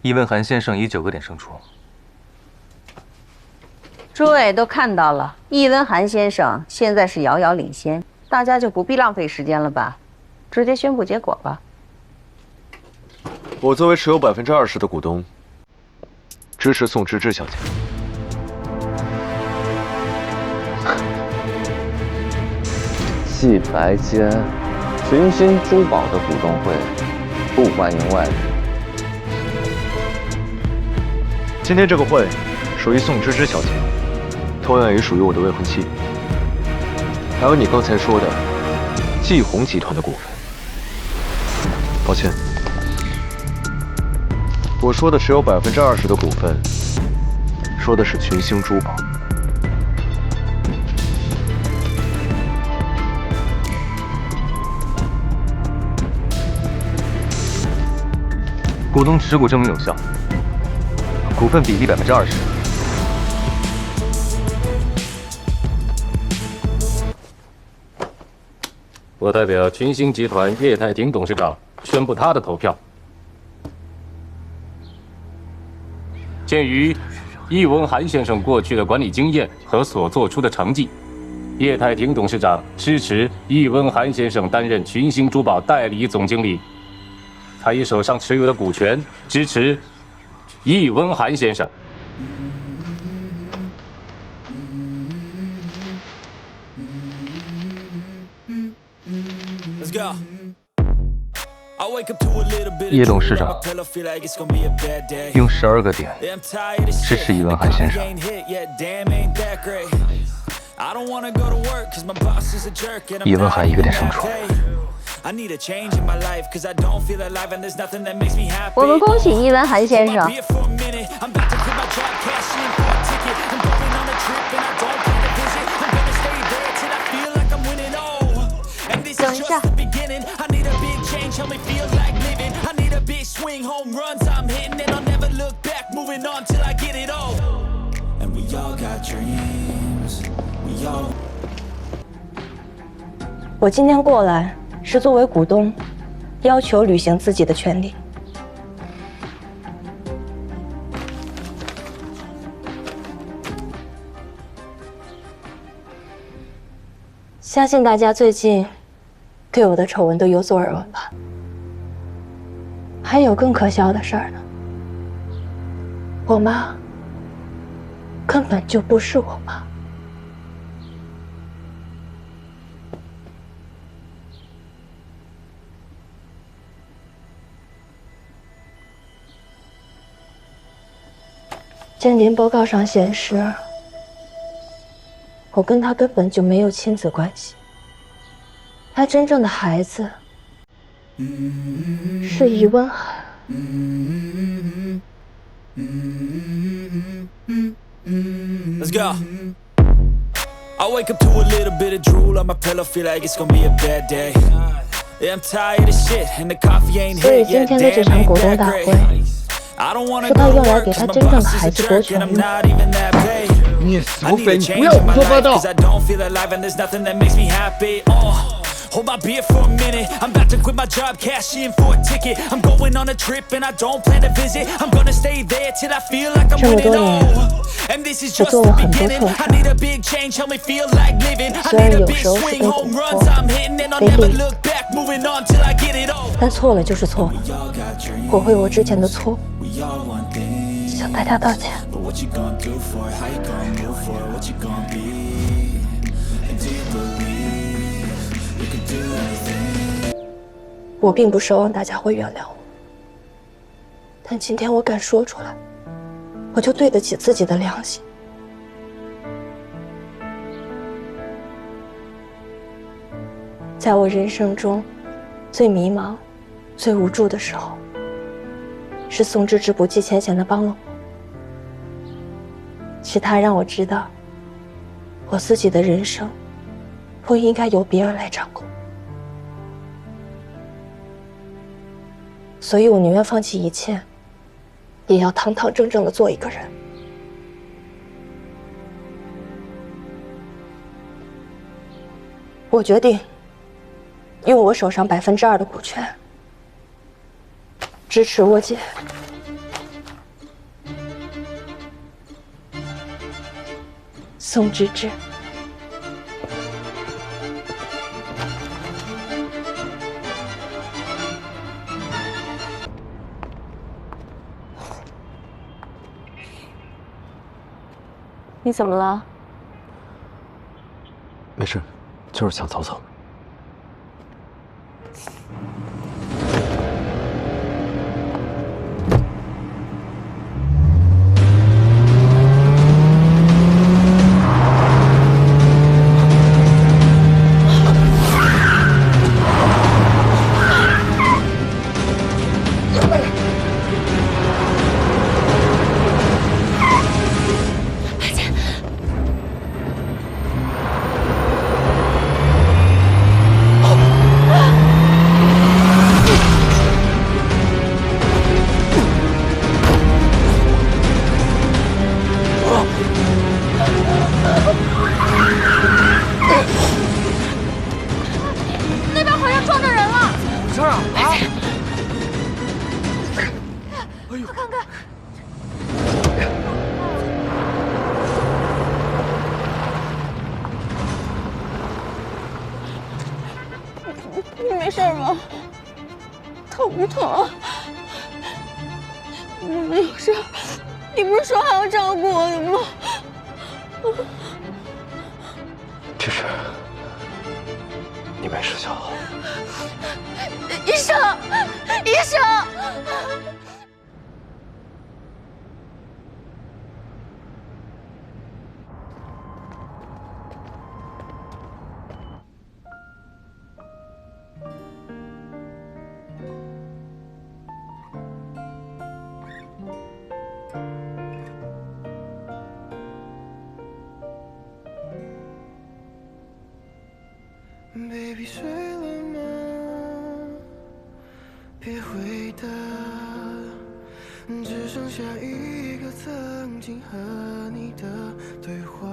易文涵先生以9个点胜出。诸位都看到了，易文涵先生现在是遥遥领先，大家就不必浪费时间了吧，直接宣布结果吧。我作为持有20%的股东，支持宋芝芝小姐。季白间，群星珠宝的股东会不欢迎外人。今天这个会属于宋芝芝小姐，同样也属于我的未婚妻，还有你刚才说的季红集团的股份。抱歉，我说的持有20%的股份，说的是群星珠宝。股东持股证明有效，股份比例20%。我代表群星集团叶太婷董事长宣布他的投票。鉴于易文涵先生过去的管理经验和所做出的成绩，叶太婷董事长支持易文涵先生担任群星珠宝代理总经理。他以手上持有的股权支持易文涵先生。叶董事长用12个点支持易文涵先生。易文涵1个点胜出。我们恭喜易文涵先生。等一下。我今天过来是作为股东，要求履行自己的权利。相信大家最近对我的丑闻都有所耳闻吧？还有更可笑的事儿呢，我妈根本就不是我妈。鉴定报告上显示，我跟他根本就没有亲子关系。他真正的孩子是易文涵。Let's go. I wake up to a little bit of drool on my pillow, feel like it's gonna be a bad day. Yeah, I'm tired of shit, and the coffee ain't hit yet. Damn, ain't that great. 是他用来给他真正的孩子夺权用的。你小匪，你不要胡说八道！Hold my beer for a minute. I'm about to quit my job, cash in for a ticket. I'm going on a trip and I don't plan to visit. I'm gonna stay there till I feel like I'm winning all. And this is just the beginning. I need a big change, help me feel like living. I need a big swing, home runs I'm hitting and I'll never look back. Moving on till I get it all. 但错了就是错了，我为我之前的错误向大家道歉。我并不奢望大家会原谅我，但今天我敢说出来，我就对得起自己的良心。在我人生中最迷茫、最无助的时候，是宋芝芝不计前嫌地帮了我，是她让我知道，我自己的人生不应该由别人来掌控。所以我宁愿放弃一切，也要堂堂正正的做一个人。我决定用我手上2%的股权支持我姐宋芝芝。你怎么了？没事，就是想走走。那边好像撞到人了！这儿啊！啊！快看看！你没事吧？疼不疼？我没有事。你不是说还要照顾我的吗？这是你没事就好。医生，医生！Baby 睡了吗？别回答，只剩下一个曾经和你的对话。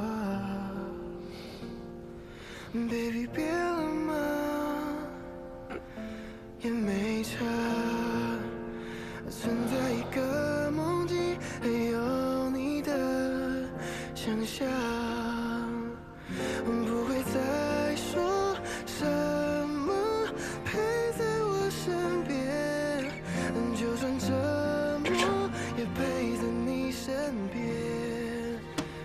Baby 变了吗？也没差，存在一个梦境，还有你的想象，不会再说什么陪在我身边，就算折磨也陪在你身边，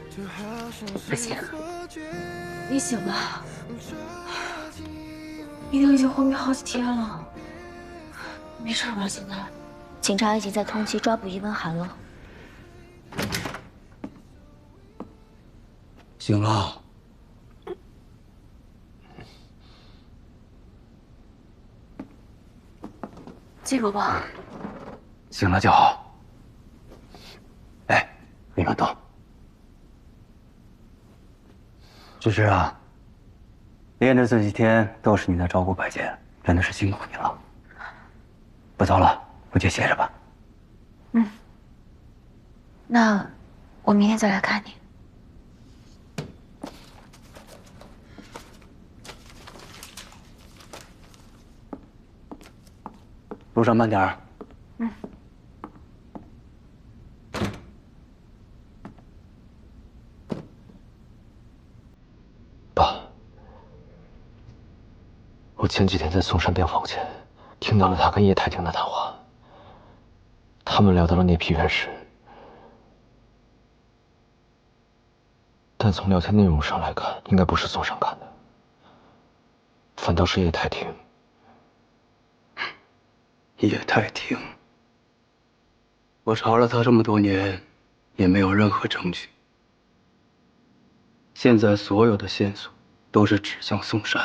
就好像是错觉。你醒了，你都已经昏迷好几天了，没事吧？现在？警察已经在通缉抓捕伊文涵了。醒了。这个吧。醒了就好。哎，李暖冬，芝芝啊，练的这几天都是你在照顾白洁，真的是辛苦你了。不早了，回去歇着吧。嗯，那我明天再来看你。路上慢点儿。嗯。爸，我前几天在嵩山边房前听到了他跟叶太庭的谈话，他们聊到了那批原石，但从聊天内容上来看，应该不是嵩山干的，反倒是叶太庭。叶太庭，我查了他这么多年，也没有任何证据。现在所有的线索都是指向嵩山。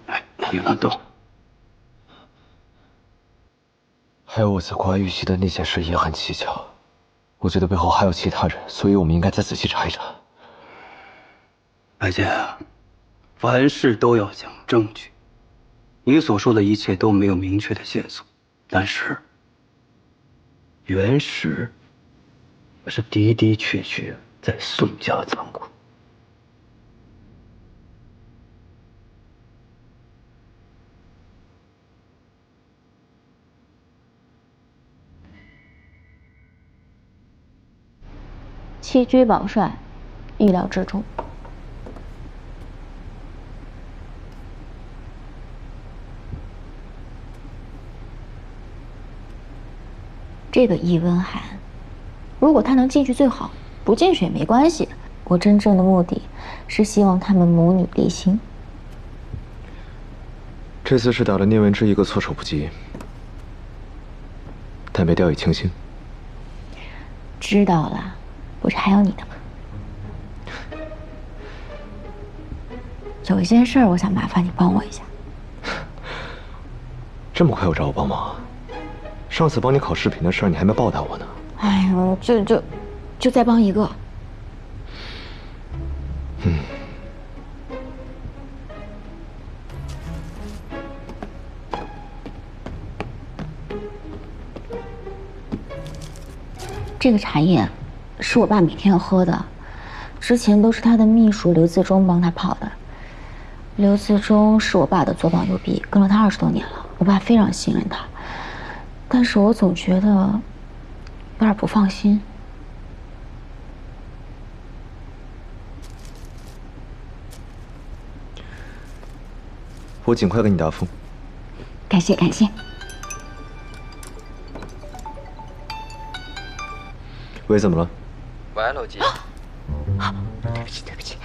哎，李暖冬，还有我在国外遇袭的那件事也很蹊跷，我觉得背后还有其他人，所以我们应该再仔细查一查。白洁啊，凡事都要讲证据。你所说的一切都没有明确的线索，但是原石是的的确确在宋家仓库。弃车保帅，意料之中。这个易温寒，如果他能进去最好，不进去也没关系。我真正的目的是希望他们母女离心。这次是打了聂文之一个措手不及，但没掉以轻心。知道了，不是还有你的吗？有一件事我想麻烦你帮我一下。这么快又找我帮忙啊？上次帮你考视频的事儿，你还没报答我呢。哎呦，就再帮一个。这个茶叶是我爸每天要喝的，之前都是他的秘书刘自忠帮他泡的。刘自忠是我爸的左膀右臂，跟了他20多年了，我爸非常信任他，但是我总觉得有点不放心。我尽快给你答复。感谢感谢。喂，怎么了？喂，老季。对不起对不起。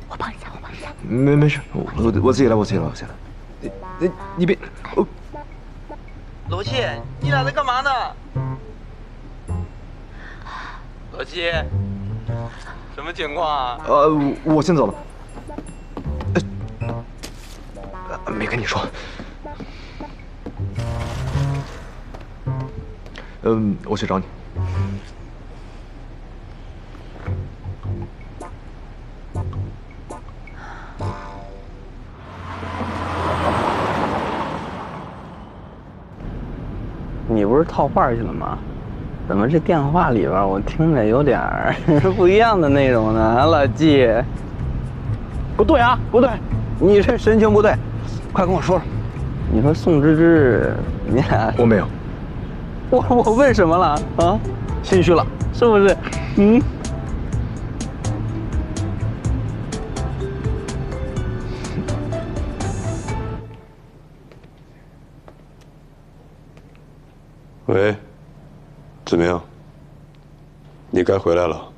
我帮你擦，我帮你擦。没事，我自己来，我自己来。你别。罗季，你俩在干嘛呢？罗季，什么情况啊？我先走了。没跟你说。我去找你。你不是套话去了吗？怎么这电话里边我听着有点不一样的内容呢？老季，不对啊，不对，你这神情不对，快跟我说说。你说宋芝芝，你俩我没有。我问什么了啊？心虚了是不是？喂，怎么样？你该回来了。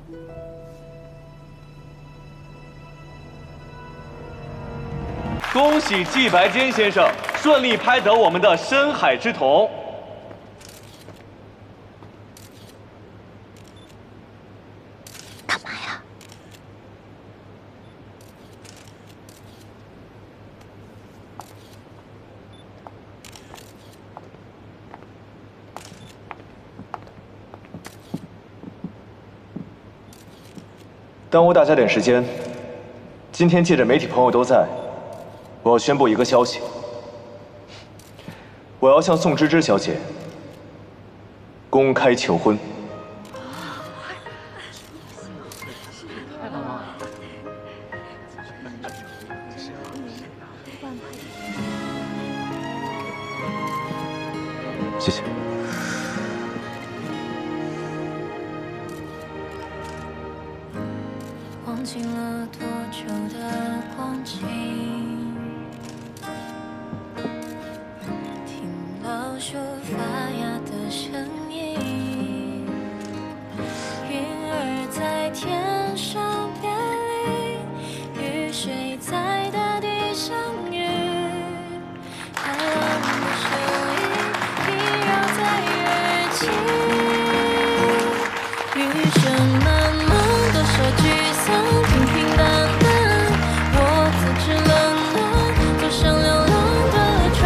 恭喜季白坚先生顺利拍得我们的深海之瞳。干嘛呀？耽误大家点时间，今天借着媒体朋友都在，我要宣布一个消息：我要向宋芝芝小姐公开求婚。谢谢。忘记了多久的光景，听老树发芽的声音，云儿在天上别离，雨水在大地相遇，海浪的声音萦绕在耳际，余生漫漫多少聚散。平平淡淡，我自知冷暖，坐上流浪的船，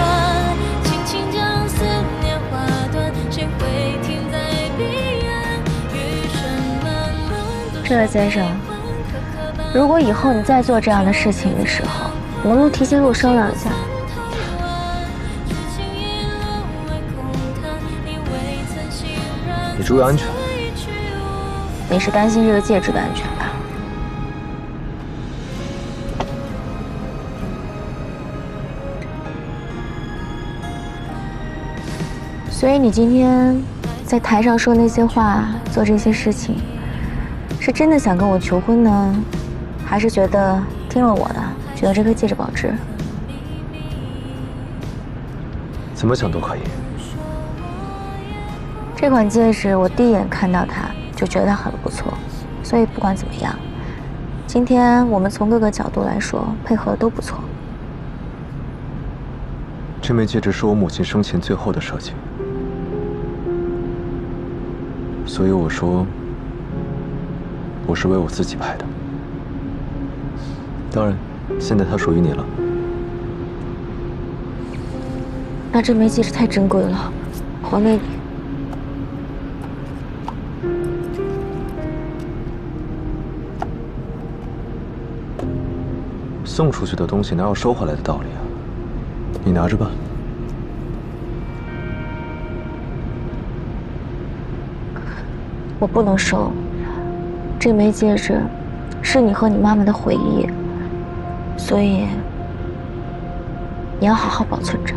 轻轻将思念划断，谁会停在彼岸？余生漫漫。这位先生，如果以后你再做这样的事情的时候，能不能提前跟我商量一下？你注意安全。你是担心这个戒指的安全吧？所以你今天在台上说那些话，做这些事情，是真的想跟我求婚呢，还是觉得听了我的，觉得这颗戒指保值？怎么想都可以。这款戒指我第一眼看到它就觉得它很不错，所以不管怎么样，今天我们从各个角度来说配合的都不错。这枚戒指是我母亲生前最后的设计，所以我说，我是为我自己拍的。当然，现在它属于你了。那这枚戒指太珍贵了，还给你。送出去的东西哪有收回来的道理啊？你拿着吧。我不能收，这枚戒指是你和你妈妈的回忆，所以你要好好保存着。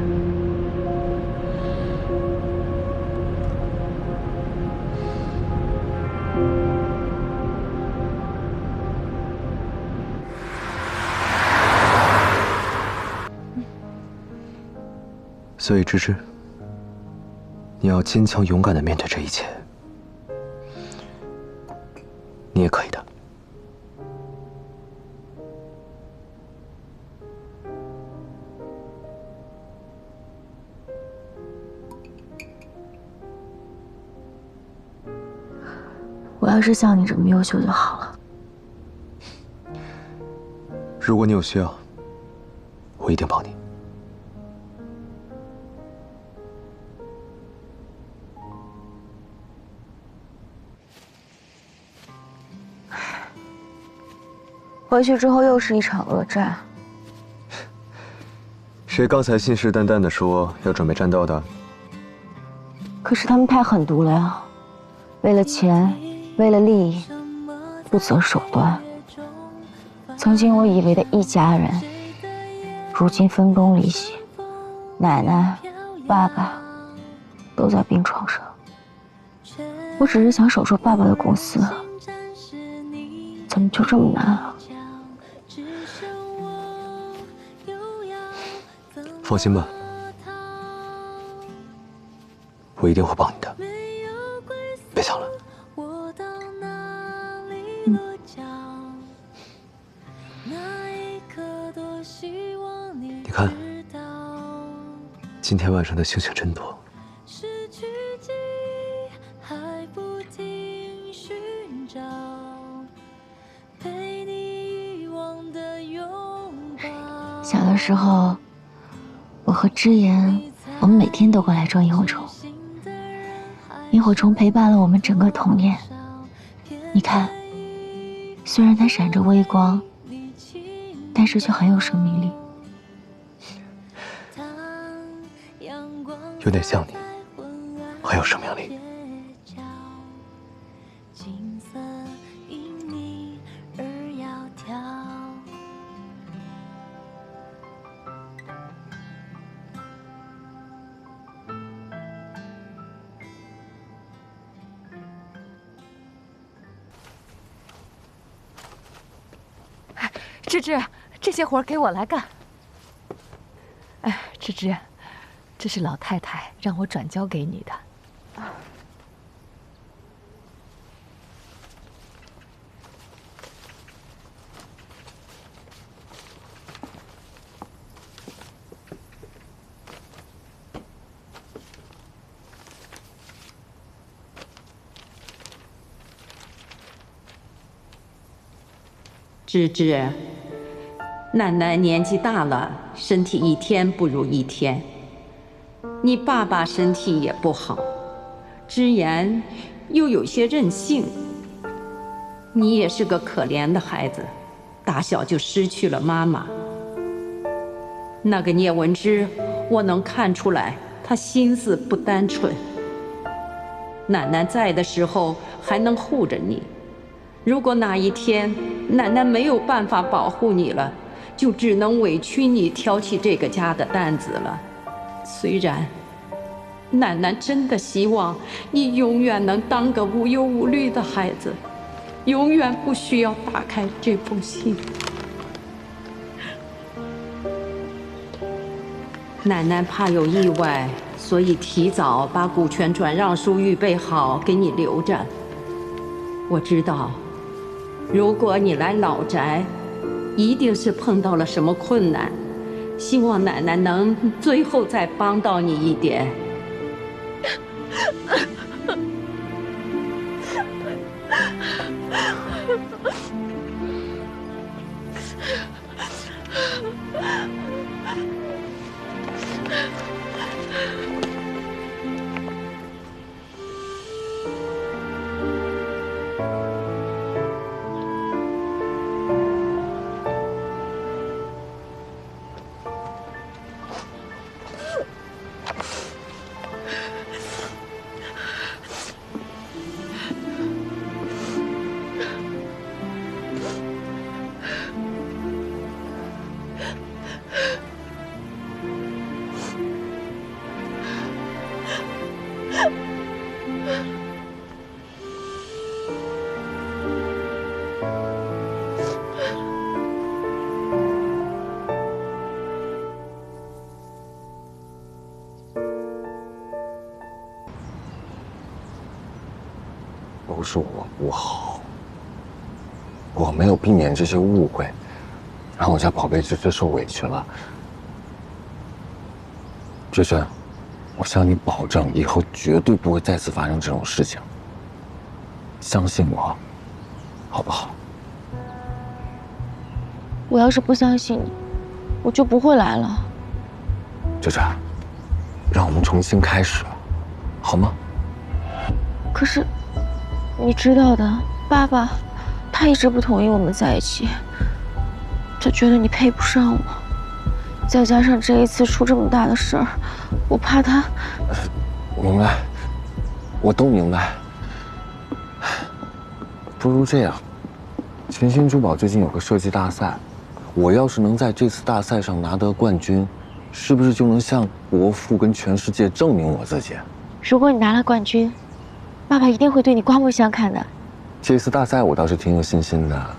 所以，芝芝，你要坚强勇敢地面对这一切。你也可以的。我要是像你这么优秀就好了。如果你有需要，我一定帮你。回去之后又是一场恶战。谁刚才信誓旦旦地说要准备战斗的？可是他们太狠毒了呀！为了钱，为了利益，不择手段。曾经我以为的一家人，如今分崩离析，奶奶、爸爸都在病床上。我只是想守住爸爸的公司，怎么就这么难啊？放心吧，我一定会帮你的。别想了。你看，今天晚上的星星真多。小的时候，我和芝妍，我们每天都会来捉萤火虫。萤火虫陪伴了我们整个童年。你看，虽然它闪着微光，但是却很有生命力。有点像你，很有生命力。芝芝，这些活给我来干。哎，芝芝，这是老太太让我转交给你的。芝芝，奶奶年纪大了，身体一天不如一天。你爸爸身体也不好，芝妍又有些任性。你也是个可怜的孩子，打小就失去了妈妈。那个聂文之，我能看出来，他心思不单纯。奶奶在的时候还能护着你，如果哪一天奶奶没有办法保护你了，就只能委屈你挑起这个家的担子了。虽然奶奶真的希望你永远能当个无忧无虑的孩子，永远不需要打开这封信。奶奶怕有意外，所以提早把股权转让书预备好，给你留着。我知道，如果你来老宅，一定是碰到了什么困难，希望奶奶能最后再帮到你一点。都是我不好，我没有避免这些误会，让我家宝贝芝芝受委屈了。芝芝，我向你保证，以后绝对不会再次发生这种事情。相信我，好不好？我要是不相信你，我就不会来了。芝芝，让我们重新开始，好吗？可是，你知道的，爸爸，他一直不同意我们在一起，他觉得你配不上我。再加上这一次出这么大的事儿，我怕他……明白，我都明白。不如这样，群星珠宝最近有个设计大赛，我要是能在这次大赛上拿得冠军，是不是就能向国父跟全世界证明我自己？如果你拿了冠军，爸爸一定会对你刮目相看的。这次大赛我倒是挺有信心的。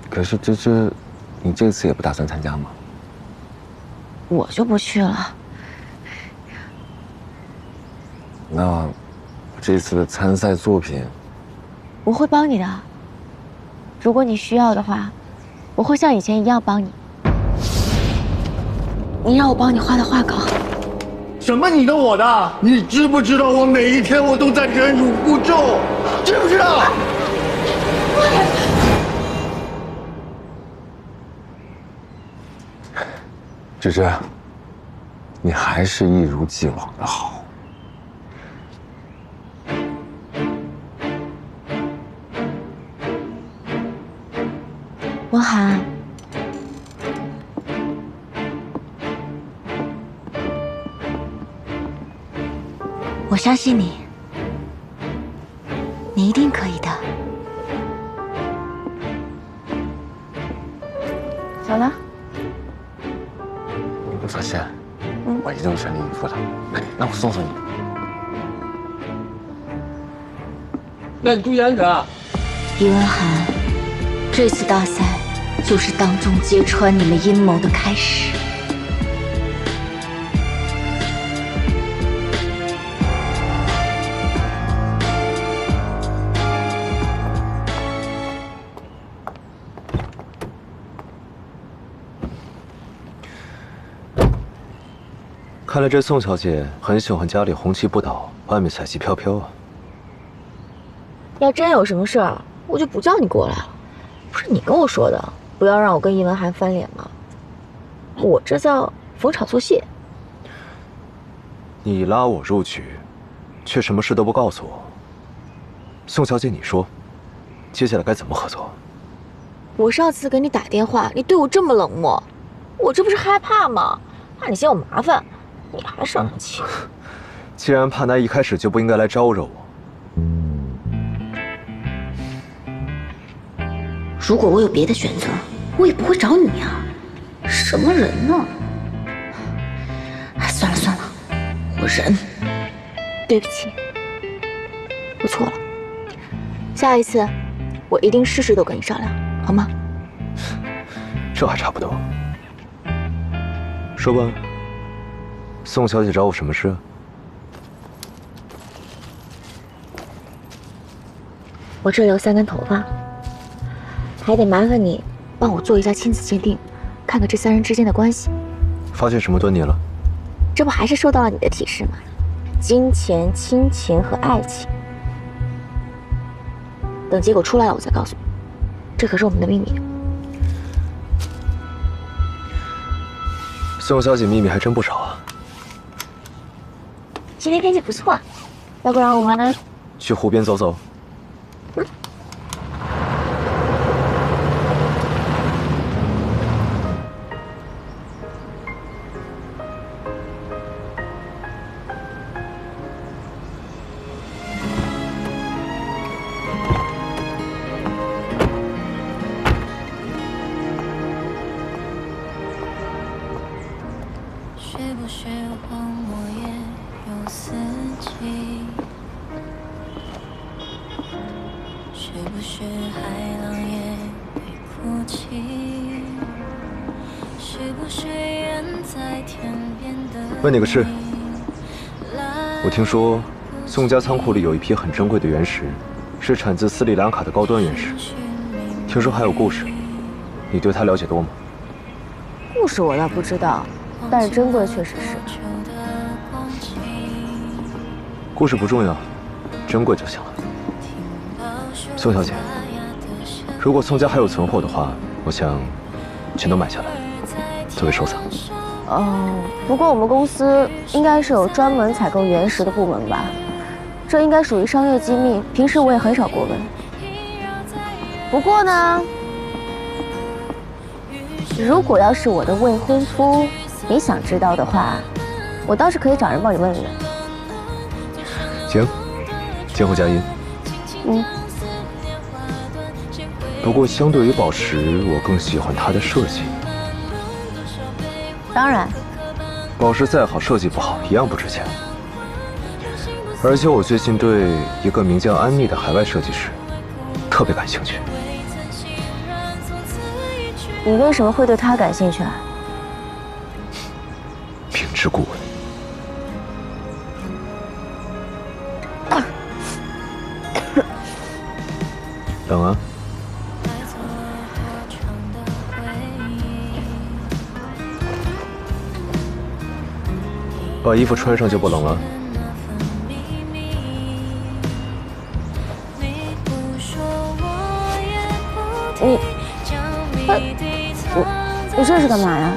可是芝芝，你这次也不打算参加吗？我就不去了。那我这次的参赛作品，我会帮你的。如果你需要的话，我会像以前一样帮你。你让我帮你画的画稿。什么你的我的？你知不知道我每一天我都在忍辱负重，知不知道？芝芝，你还是一如既往的好。文涵，我相信你，你一定可以的。走了。你不放心，我一定会全力以赴的。那我送送你。那你注意安全啊！李文涵，这次大赛就是当众揭穿你们阴谋的开始。看来这宋小姐很喜欢家里红旗不倒，外面彩旗飘飘啊。要真有什么事儿，我就不叫你过来了。不是你跟我说的，不要让我跟易文涵翻脸吗？我这叫逢场作戏。你拉我入局，却什么事都不告诉我。宋小姐，你说，接下来该怎么合作？我上次给你打电话，你对我这么冷漠，我这不是害怕吗？怕你嫌我麻烦，你还生气。既然怕，那一开始就不应该来招惹我。如果我有别的选择，我也不会找你啊！什么人呢？哎，算了算了，我忍。对不起，我错了。下一次，我一定事事都跟你商量，好吗？这还差不多。说吧，宋小姐找我什么事啊？我这里有3根头发，还得麻烦你帮我做一下亲子鉴定，看看这3人之间的关系。发现什么端倪了？这不还是受到了你的提示吗？金钱、亲情和爱情。等结果出来了，我再告诉你。这可是我们的秘密。宋小姐秘密还真不少啊。今天天气不错，要不然我们去湖边走走。是不是荒漠也有四季？是不是海浪也会哭泣？是不是远在天边的？问你个事，我听说宋家仓库里有一批很珍贵的原石，是产自斯里兰卡的高端原石。听说还有故事，你对它了解多吗？故事我倒不知道，但是珍贵确实是。故事不重要，珍贵就行了。宋小姐，如果宋家还有存货的话，我想全都买下来，作为收藏。哦，不过我们公司应该是有专门采购原石的部门吧？这应该属于商业机密，平时我也很少过问。不过呢，如果要是我的未婚夫，你想知道的话，我倒是可以找人帮你问问。行，见货加银。不过相对于宝石，我更喜欢它的设计。当然，宝石再好，设计不好一样不值钱。而且我最近对一个名叫安妮的海外设计师特别感兴趣。你为什么会对他感兴趣啊？明知故问。冷啊！把衣服穿上就不冷了。你这是干嘛呀？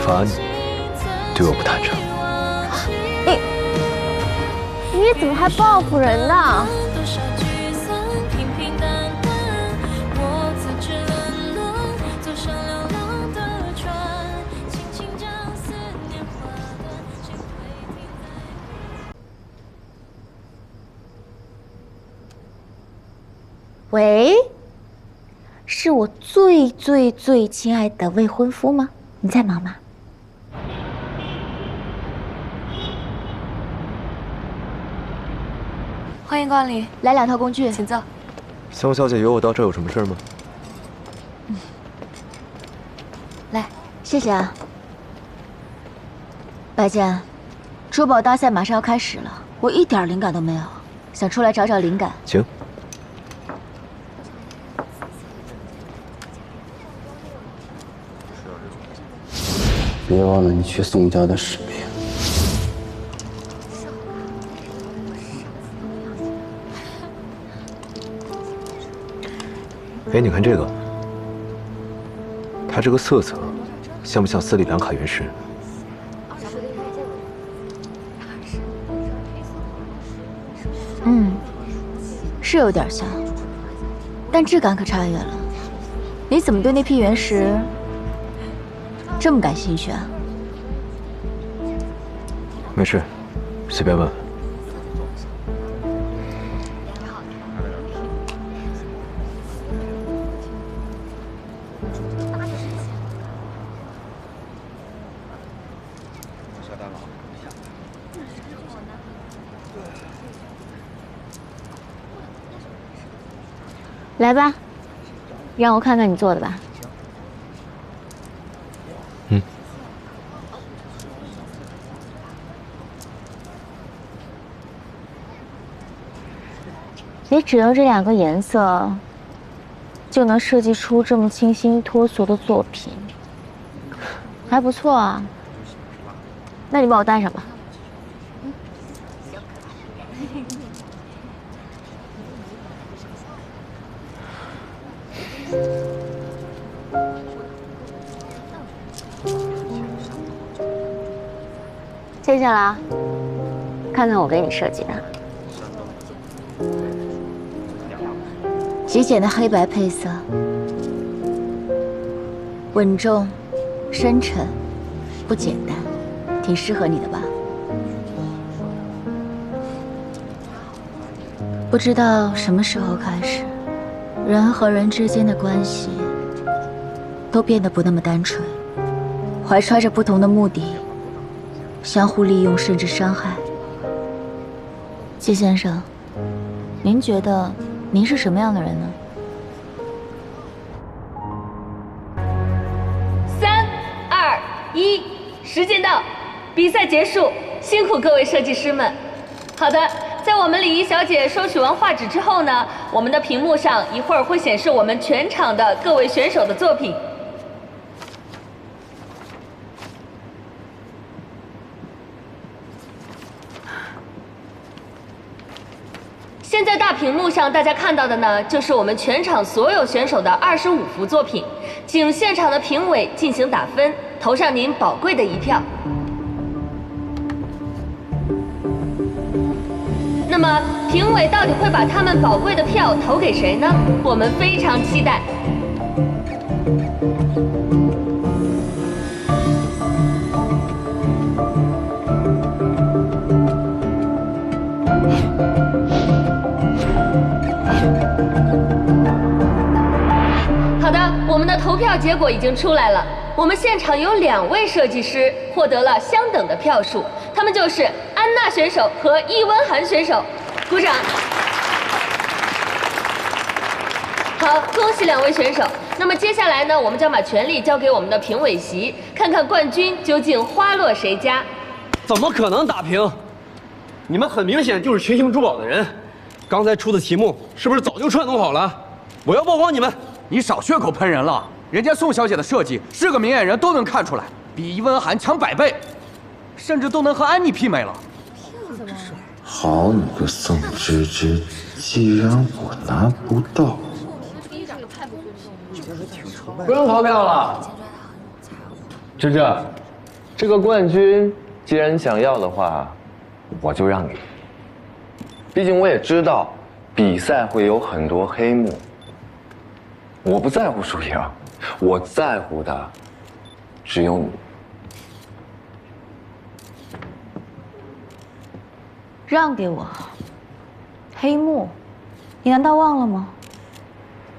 罚你对我不坦诚。你怎么还报复人呢？喂，是我最亲爱的未婚夫吗？你在忙吗？欢迎光临，来2套工具，请坐。宋小姐约我到这有什么事吗？来，谢谢啊。白健，珠宝大赛马上要开始了，我一点灵感都没有，想出来找找灵感。行。别忘了你去宋家的使命。哎，你看这个，它这个色泽像不像斯里兰卡原石？是有点像，但质感可差远了。你怎么对那批原石这么感兴趣啊？没事，随便问问。来吧，让我看看你做的吧。你只用这2个颜色，就能设计出这么清新脱俗的作品，还不错啊。那你帮我戴上吧。接下来，看看我给你设计的。极简的黑白配色，稳重、深沉，不简单，挺适合你的吧？不知道什么时候开始，人和人之间的关系都变得不那么单纯，怀揣着不同的目的，相互利用甚至伤害。季先生，您觉得您是什么样的人呢？3、2、1，时间到，比赛结束，辛苦各位设计师们。好的，在我们礼仪小姐收取完画纸之后呢，我们的屏幕上一会儿会显示我们全场的各位选手的作品。现在大屏幕上大家看到的呢，就是我们全场所有选手的25幅作品，请现场的评委进行打分，投上您宝贵的一票。那么，评委到底会把他们宝贵的票投给谁呢？我们非常期待。好的，我们的投票结果已经出来了。我们现场有2位设计师获得了相等的票数，他们就是安娜选手和易温涵选手，鼓掌。好，恭喜2位选手。那么接下来呢，我们将把权力交给我们的评委席，看看冠军究竟花落谁家。怎么可能打平？你们很明显就是群星珠宝的人，刚才出的题目是不是早就串通好了？我要曝光你们！你少血口喷人了，人家宋小姐的设计是个明眼人都能看出来，比易温涵强100倍，甚至都能和安妮媲美了。好你个宋芝芝，既然我拿不到，不用投票了。芝芝，这个冠军既然你想要的话，我就让你。毕竟我也知道，比赛会有很多黑幕。我不在乎输赢，我在乎的只有你。让给我。黑幕，你难道忘了吗？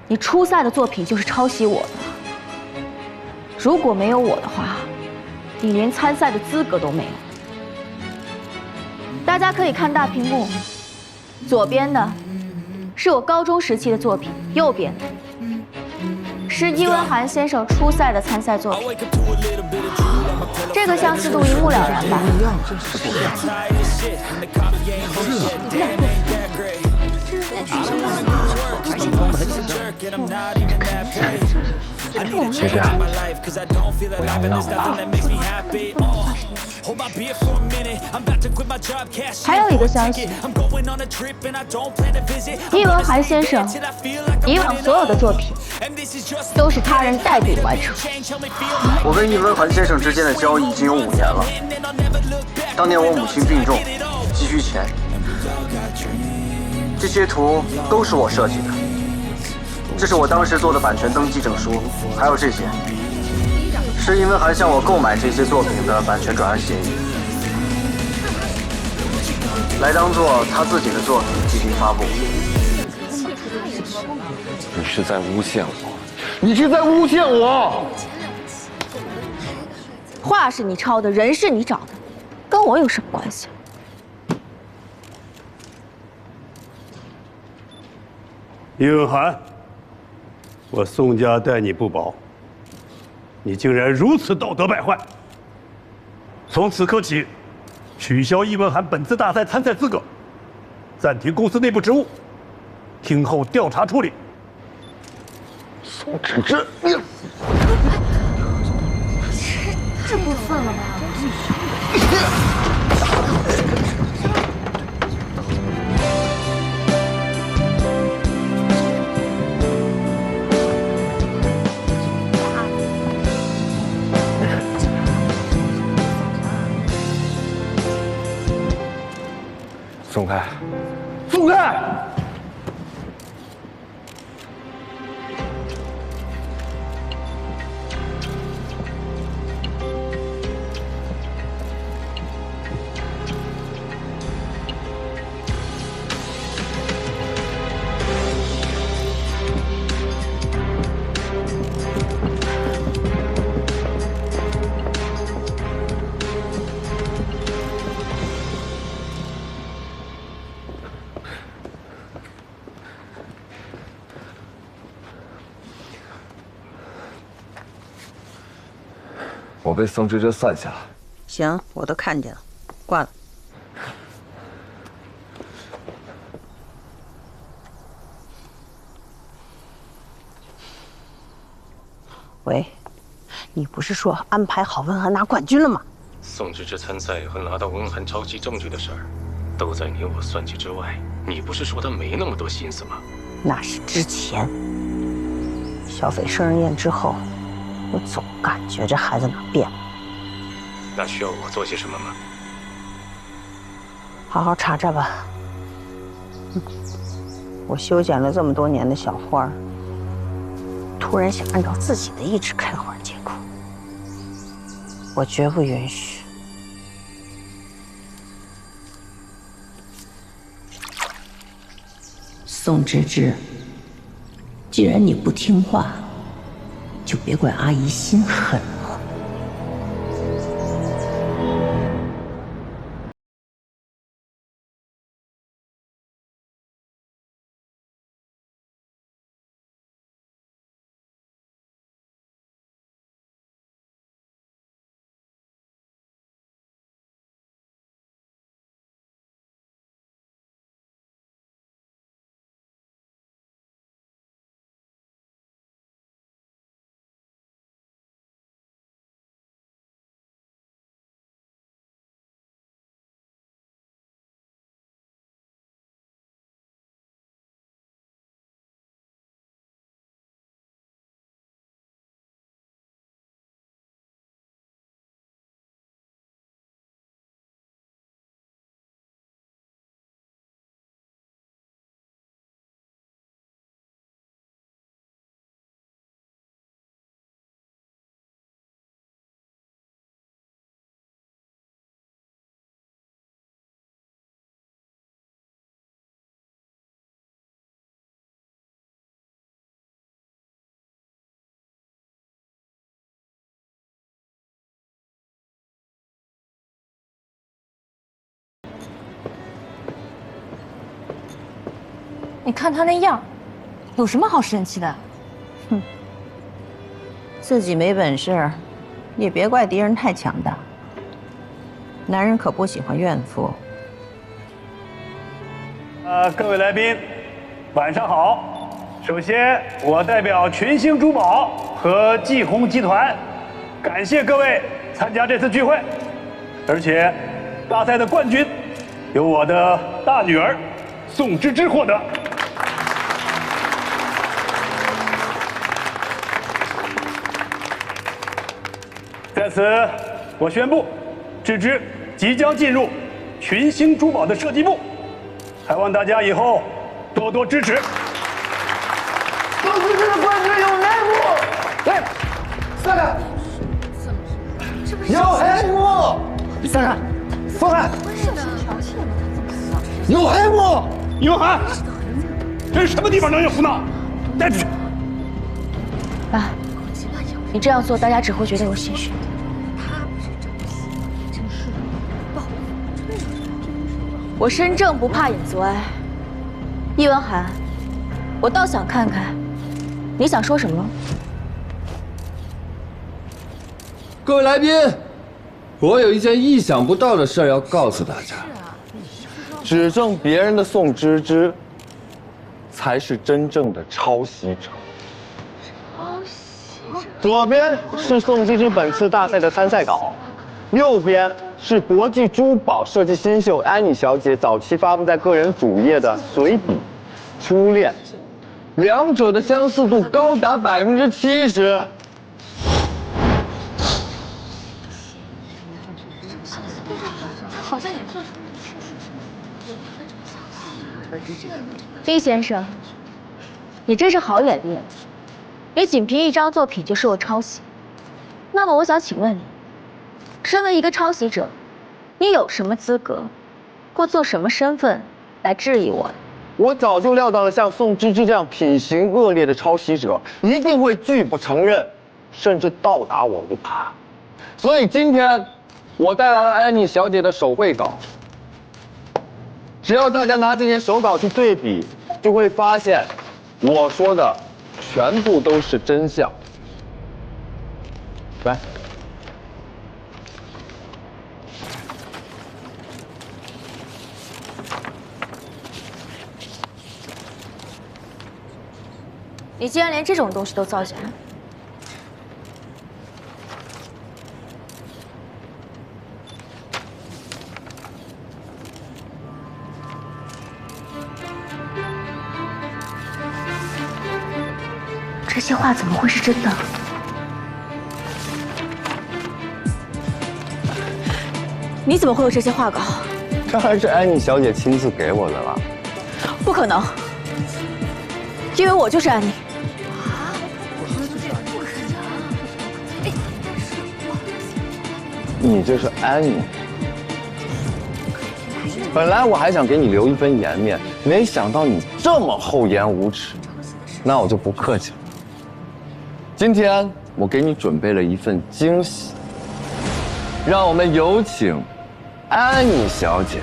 你初赛的作品就是抄袭我的。如果没有我的话，你连参赛的资格都没有。大家可以看大屏幕，左边的是我高中时期的作品，右边的是易温涵先生初赛的参赛作品。这个相似度一目了然吧？芝芝，我要闹了。还有一个消息，易文涵先生以往所有的作品都是他人代笔完成。我跟易文涵先生之间的交易已经有5年了。当年我母亲病重，急需钱，这些图都是我设计的。这是我当时做的版权登记证书，还有这些，是易文涵向我购买这些作品的版权转让协议，来当做他自己的作品进行发布。你是在诬陷我！你是在诬陷我！画是你抄的，人是你找的，跟我有什么关系？易文涵，我宋家待你不薄，你竟然如此道德败坏！从此刻起，取消易文涵本次大赛参赛资格，暂停公司内部职务，听候调查处理。宋芝芝，这过分了吧？松开！松开！我被宋芝芝算计了。行，我都看见了，挂了。喂，你不是说安排好文涵拿冠军了吗？宋芝芝参赛和拿到文涵抄袭证据的事儿，都在你我算计之外。你不是说她没那么多心思吗？那是之前。小斐生日宴之后，我总感觉这孩子哪变了。那需要我做些什么吗？好好查查吧。我修剪了这么多年的小花，突然想按照自己的意志开花结果，我绝不允许。宋芝芝，既然你不听话，就别怪阿姨心狠了。你看他那样，有什么好生气的？哼，自己没本事，也别怪敌人太强大。男人可不喜欢怨妇。各位来宾，晚上好。首先，我代表群星珠宝和季红集团，感谢各位参加这次聚会。而且，大赛的冠军由我的大女儿宋芝芝获得。在此，我宣布，芝芝即将进入群星珠宝的设计部，还望大家以后多多支持。宋芝芝的冠军有内幕，来，散开！有黑幕，散开，放开！有黑幕，易文涵，这是什么地方能有胡闹？带出去！爸，你这样做，大家只会觉得有心虚。我身正不怕影子歪，易文涵，我倒想看看你想说什么？各位来宾，我有一件意想不到的事儿要告诉大家。指证别人的宋芝芝，才是真正的抄袭者。左边是宋芝芝本次大赛的参赛稿，右边是国际珠宝设计新秀安妮小姐早期发布在个人主页的随笔《初恋》，两者的相似度高达70%。好像也是。厉先生，你真是好眼力，也仅凭一张作品就说我抄袭。那么我想请问你，身为一个抄袭者，你有什么资格，或做什么身份来质疑我呢？我早就料到了，像宋芝芝这样品行恶劣的抄袭者，一定会拒不承认，甚至倒打我一耙。所以今天我带来了安妮小姐的手绘稿。只要大家拿这些手稿去对比，就会发现我说的全部都是真相。来，你竟然连这种东西都造假！这些话怎么会是真的？你怎么会有这些画稿？当然是安妮小姐亲自给我的了。不可能，因为我就是安妮。你就是安妮。本来我还想给你留一分颜面，没想到你这么厚颜无耻，那我就不客气了。今天我给你准备了一份惊喜，让我们有请安妮小姐。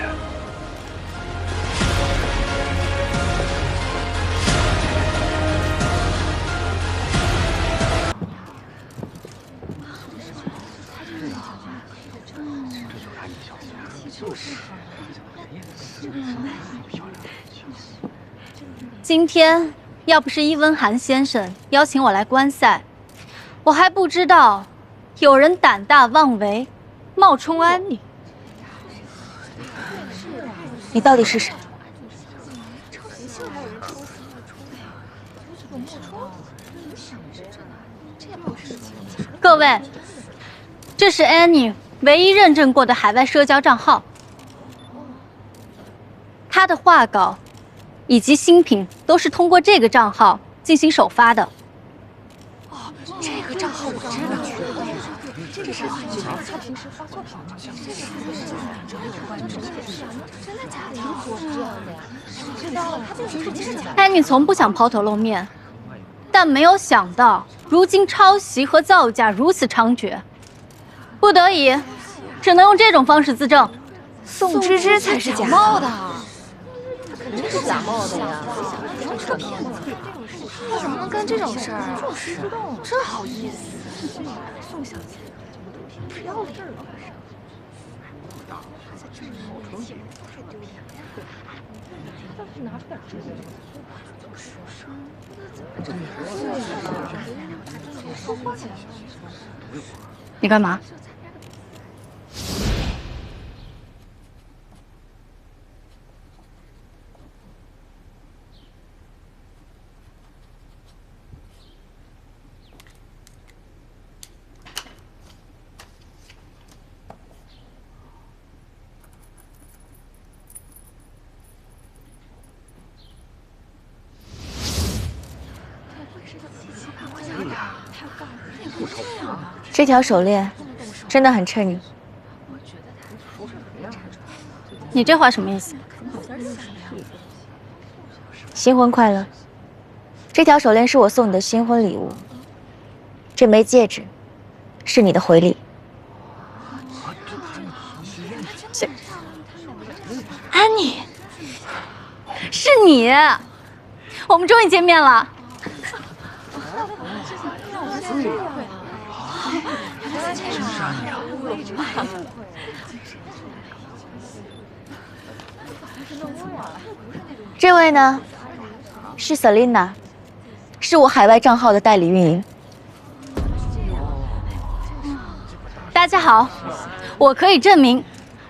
今天要不是伊温寒先生邀请我来观赛，我还不知道有人胆大妄为，冒充安妮。你到底是谁？各位，这是安妮唯一认证过的海外社交账号，她的画稿以及新品都是通过这个账号进行首发的。哦，这个账号我知道，这是他平时发作品，真的假的？挺火热的呀！我知道了，他就是真的假的。安妮从不想抛头露面，但没有想到如今抄袭和造假如此猖獗，不得已只能用这种方式自证。宋芝芝才是假冒的。肯定是假冒的呀！这骗子，怎么能干这种事儿啊？真好意思！宋小姐，不要脸了！要是拿出点证据，那怎么这样？你干嘛？这条手链真的很衬你。你这话什么意思？新婚快乐！这条手链是我送你的新婚礼物，这枚戒指是你的回礼。安妮，是你，我们终于见面了。这位呢，是 Selina， 是我海外账号的代理运营。大家好，我可以证明，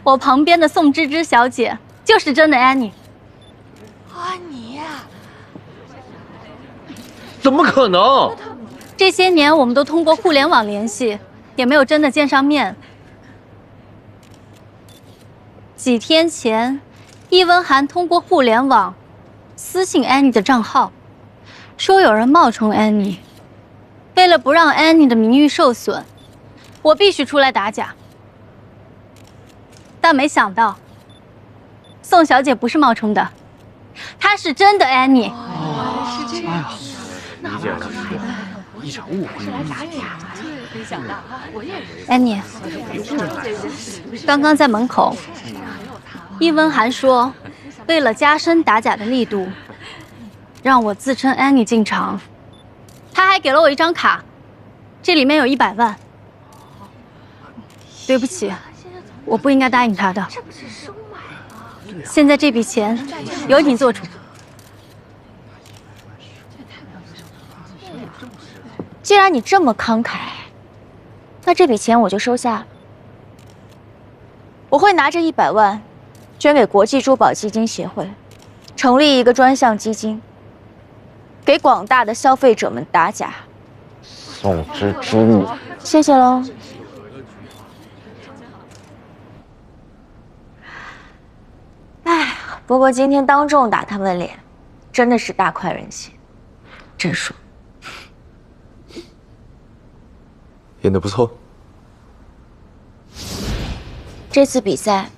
我旁边的宋芝芝小姐就是真的安妮。安妮呀？怎么可能？这些年我们都通过互联网联系，也没有真的见上面。几天前，易文涵通过互联网私信安妮的账号，说有人冒充安妮，为了不让安妮的名誉受损，我必须出来打假。但没想到，宋小姐不是冒充的，她是真的安妮。是这样。理解了，一场误会。是来打假的，没想到我也是。安妮，刚刚在门口，易文涵说，为了加深打假的力度，让我自称安妮进场。他还给了我一张卡，这里面有100万。对不起，我不应该答应他的。这不是收买吗？现在这笔钱由你做主。既然你这么慷慨，那这笔钱我就收下。我会拿这100万捐给国际珠宝基金协会，成立一个专项基金，给广大的消费者们打假。宋芝芝，谢谢喽。哎，不过今天当众打他们的脸，真的是大快人心，真爽。演得不错。这次比赛，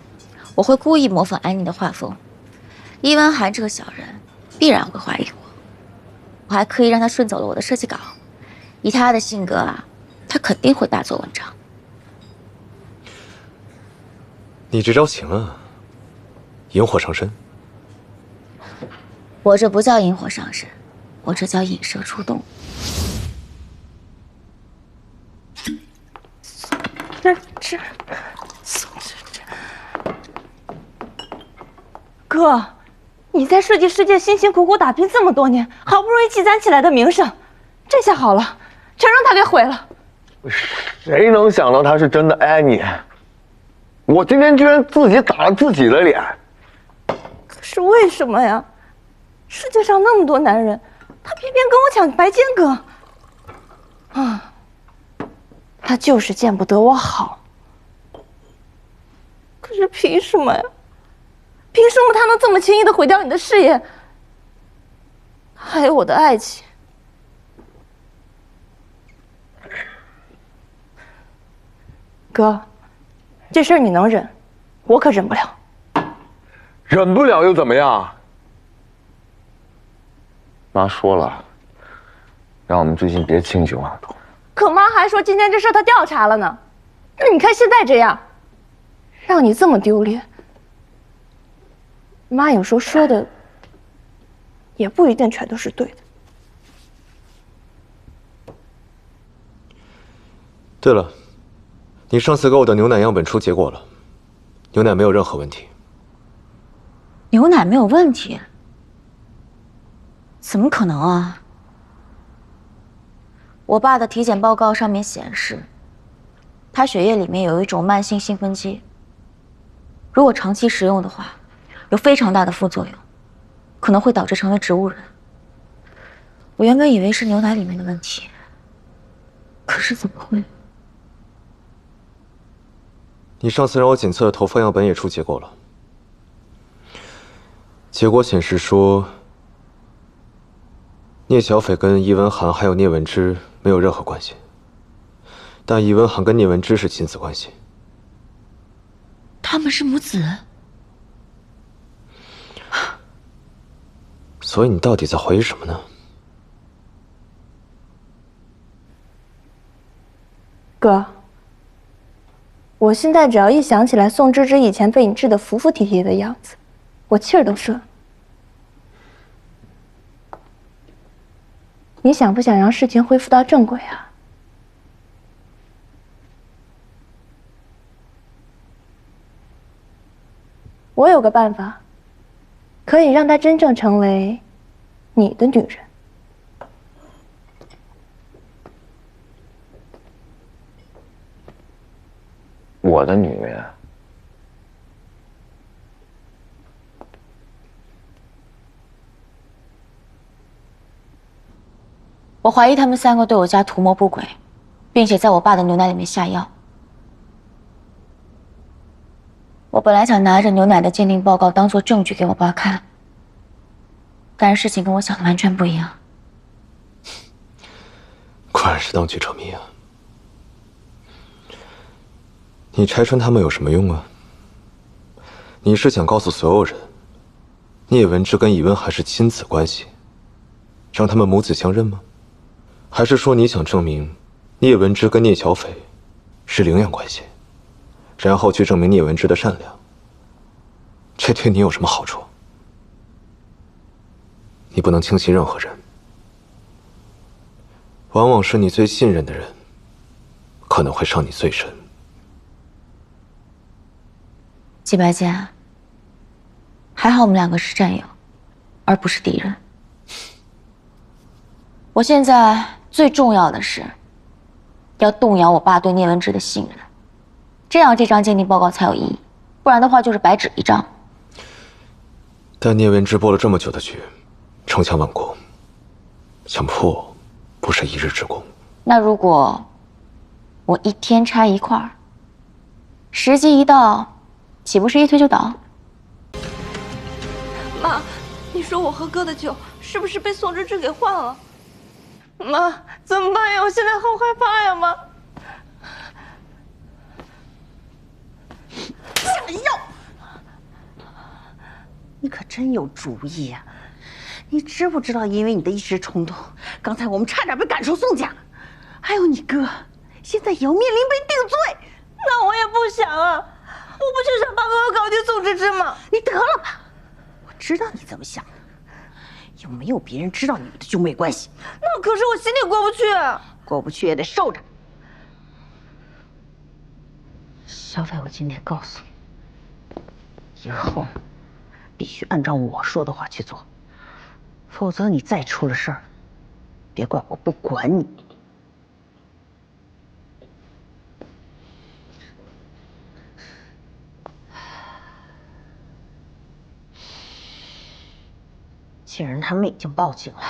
我会故意模仿安妮的画风。易文涵这个小人，必然会怀疑我。我还刻意让他顺走了我的设计稿。以他的性格啊，他肯定会大做文章。你这招行啊，引火上身。我这不叫引火上身，我这叫引蛇出洞。哥，你在设计世界辛辛苦苦打拼这么多年，好不容易积攒起来的名声，这下好了，全让他给毁了。谁能想到她是真的安妮？我今天居然自己打了自己的脸。可是为什么呀？世界上那么多男人，他偏偏跟我抢白剑哥。啊，他就是见不得我好。可是凭什么呀？凭什么他能这么轻易的毁掉你的事业，还有我的爱情？哥，这事儿你能忍，我可忍不了。忍不了又怎么样？妈说了，让我们最近别卿酒啊。可妈还说今天这事她调查了呢。那你看现在这样，让你这么丢脸。妈有时候说的也不一定全都是对的。对了，你上次给我的牛奶样本出结果了，牛奶没有任何问题。牛奶没有问题？怎么可能啊？我爸的体检报告上面显示，他血液里面有一种慢性兴奋剂，如果长期食用的话，有非常大的副作用，可能会导致成为植物人。我原本以为是牛奶里面的问题，可是怎么会？你上次让我检测的头发样本也出结果了，结果显示说，聂小斐跟易文涵还有聂文芝没有任何关系，但易文涵跟聂文芝是亲子关系。他们是母子？所以你到底在怀疑什么呢？哥，我现在只要一想起来宋芝芝以前被你治得服服帖帖的样子，我气儿都顺了。你想不想让事情恢复到正轨啊？我有个办法，可以让她真正成为你的女人。我的女人？我怀疑他们3个对我家图谋不轨，并且在我爸的牛奶里面下药。我本来想拿着牛奶的鉴定报告当做证据给我爸看，但是事情跟我想的完全不一样。果然是当局者迷啊！你拆穿他们有什么用啊？你是想告诉所有人，聂文之跟尹文涵是亲子关系，让他们母子相认吗？还是说你想证明聂文之跟聂小斐是领养关系，然后去证明聂文之的善良？这对你有什么好处？你不能轻信任何人，往往是你最信任的人，可能会伤你最深。季白姐，还好我们2个是战友，而不是敌人。我现在最重要的是要动摇我爸对聂文之的信任，这样这张鉴定报告才有意义，不然的话就是白纸一张。但聂文之布了这么久的局，城墙稳固，想破不是一日之功。那如果我一天拆一块，时机一到，岂不是一推就倒？妈，你说我喝哥的酒是不是被宋芝芝给换了？妈，怎么办呀？我现在好害怕呀，妈！下药！你可真有主意呀！你知不知道，因为你的一时冲动，刚才我们差点被赶出宋家，还有你哥，现在也要面临被定罪。那我也不想啊，我不就想帮哥哥搞定宋芝芝吗？你得了吧！我知道你怎么想的，有没有别人知道你们的兄妹关系？那可是我心里过不去。过不去也得受着。小斐，我今天告诉你，以后必须按照我说的话去做，否则你再出了事儿，别怪我不管你。既然他们已经报警了，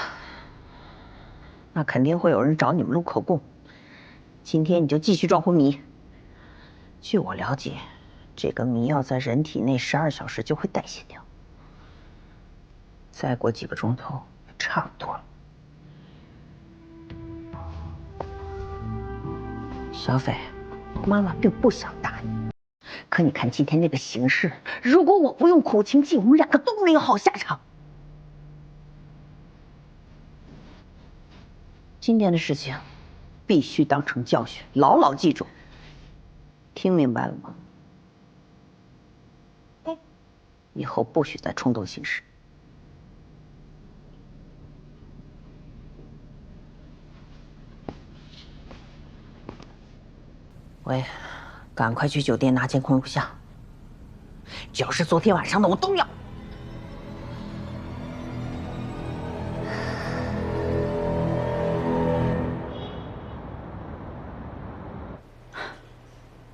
那肯定会有人找你们录口供。今天你就继续装昏迷。据我了解，这个迷药在人体内12小时就会代谢掉，再过几个钟头也差不多了。小斐，妈妈并不想打你，可你看今天这个形势，如果我不用苦情计，我们2个都没有好下场。今天的事情必须当成教训，牢牢记住。听明白了吗？以后不许再冲动行事。喂，赶快去酒店拿监控录像，只要是昨天晚上的我都要。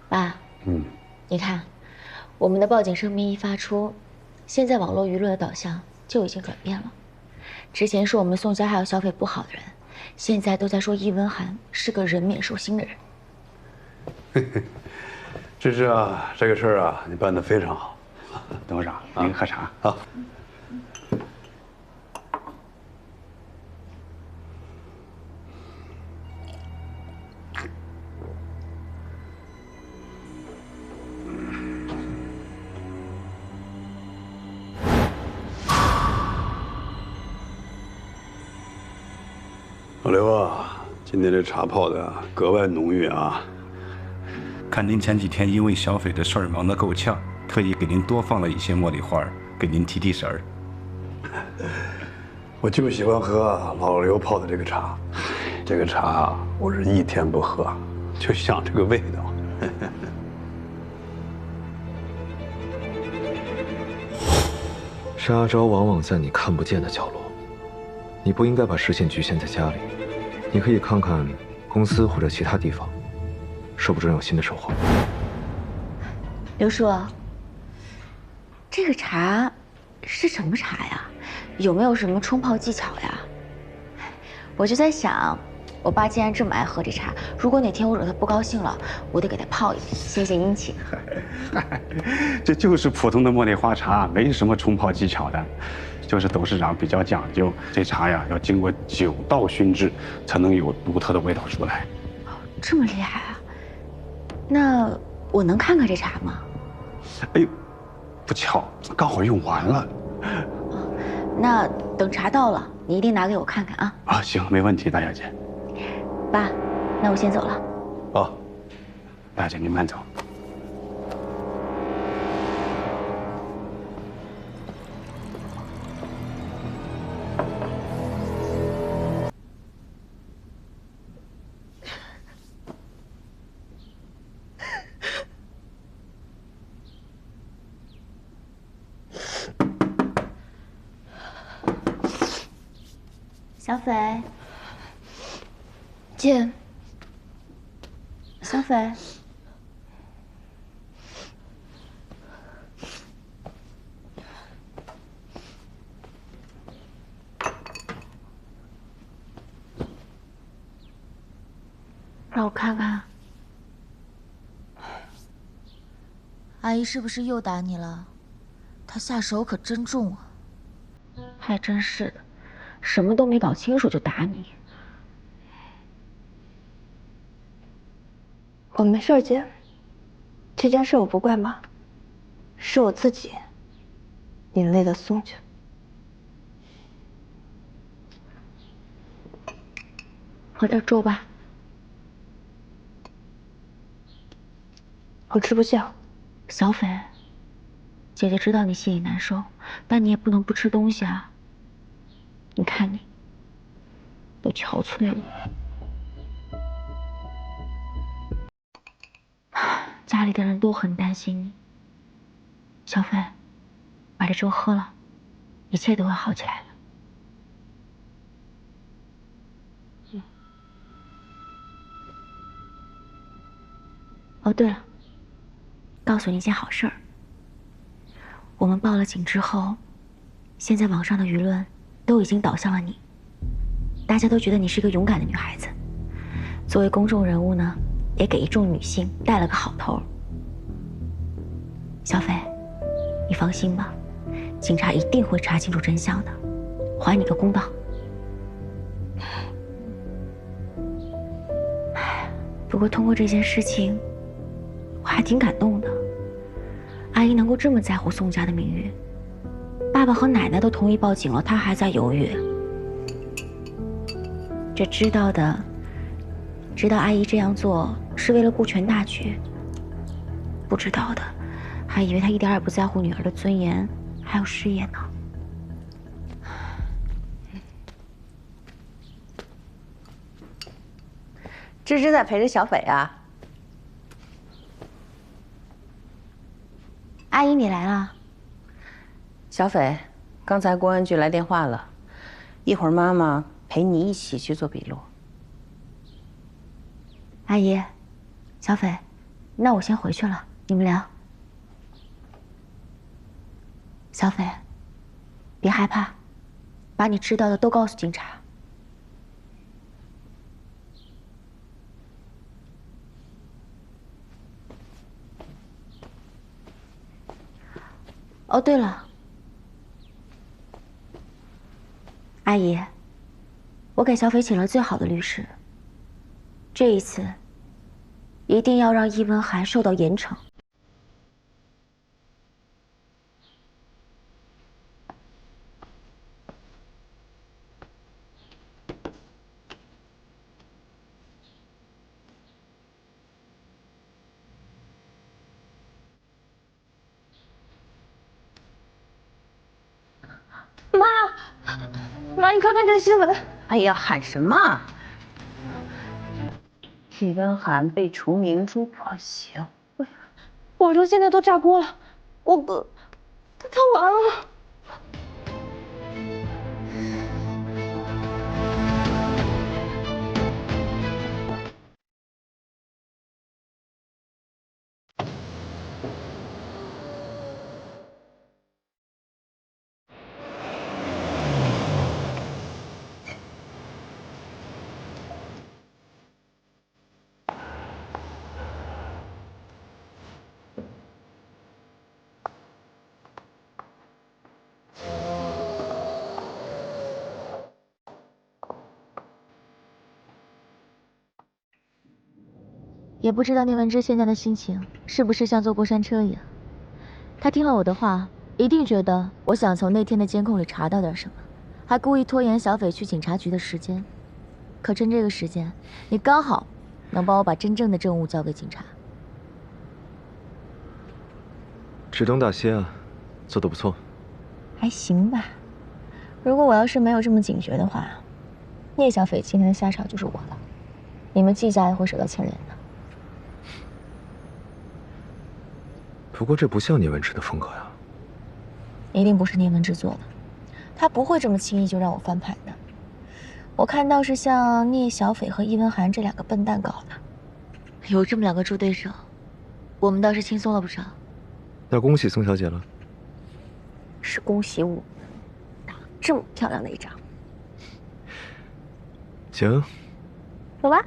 爸，你看，我们的报警声明一发出，现在网络舆论的导向就已经转变了。之前说我们宋家还有小斐不好的人，现在都在说易文涵是个人面兽心的人。芝芝啊，这个事儿啊，你办得非常好。董事长，您喝茶啊。老刘啊，今天这茶泡的格外浓郁啊！看您前几天因为小斐的事儿忙得够呛，特意给您多放了一些茉莉花，给您提提神儿。我就喜欢喝老刘泡的这个茶，这个茶我是一天不喝，就想这个味道。杀招往往在你看不见的角落，你不应该把视线局限在家里，你可以看看公司或者其他地方，说不准有新的收获。刘叔，这个茶是什么茶呀？有没有什么冲泡技巧呀？我就在想，我爸既然这么爱喝这茶，如果哪天我惹他不高兴了，我得给他泡一杯，献献殷勤。这就是普通的茉莉花茶，没什么冲泡技巧的，就是董事长比较讲究，这茶呀要经过9道熏制，才能有独特的味道出来。这么厉害啊？那我能看看这茶吗？哎呦，不巧，刚好用完了。那等茶到了，你一定拿给我看看啊！啊，行，没问题，大小姐。爸，那我先走了。哦，大姐您慢走。小斐，姐，小斐，让我看看，阿姨是不是又打你了？她下手可真重啊！还真是的。什么都没搞清楚就打你，我没事，姐。这件事我不怪妈，是我自己引累了宋家。喝点粥吧。我吃不下。小斐，姐姐知道你心里难受，但你也不能不吃东西啊。你看你，都憔悴了。家里的人都很担心你。小斐，把这粥喝了，一切都会好起来的。哦，对了，告诉你一件好事儿。我们报了警之后，现在网上的舆论都已经倒向了你，大家都觉得你是个勇敢的女孩子。作为公众人物呢，也给一众女性带了个好头。小斐，你放心吧，警察一定会查清楚真相的，还你个公道。不过通过这件事情，我还挺感动的。阿姨能够这么在乎宋家的名誉，爸爸和奶奶都同意报警了，她还在犹豫。这知道的，知道阿姨这样做是为了顾全大局；不知道的，还以为她一点也不在乎女儿的尊严还有事业呢。芝芝在陪着小斐啊。阿姨，你来了。小斐，刚才公安局来电话了，一会儿妈妈陪你一起去做笔录。阿姨，小斐，那我先回去了，你们聊。小斐，别害怕，把你知道的都告诉警察。哦，对了，阿姨，我给小斐请了最好的律师。这一次，一定要让易文涵受到严惩。妈，你快看这新闻！哎呀，喊什么？易文涵被除名珠宝协会，网上现在都炸锅了，他完了。也不知道聂文芝现在的心情是不是像坐过山车一样。他听了我的话，一定觉得我想从那天的监控里查到点什么，还故意拖延小斐去警察局的时间。可趁这个时间，你刚好能帮我把真正的证物交给警察。指东大仙啊，做得不错。还行吧。如果我要是没有这么警觉的话，聂小斐今天的下场就是我的，你们季家也会受到牵连的。不过这不像聂文芝的风格呀。一定不是聂文芝做的，他不会这么轻易就让我翻盘的。我看到是像聂小斐和易文涵这两个笨蛋搞的，有这么两个猪对手，我们倒是轻松了不少。那恭喜宋小姐了。是恭喜我打这么漂亮的一仗。行，走吧。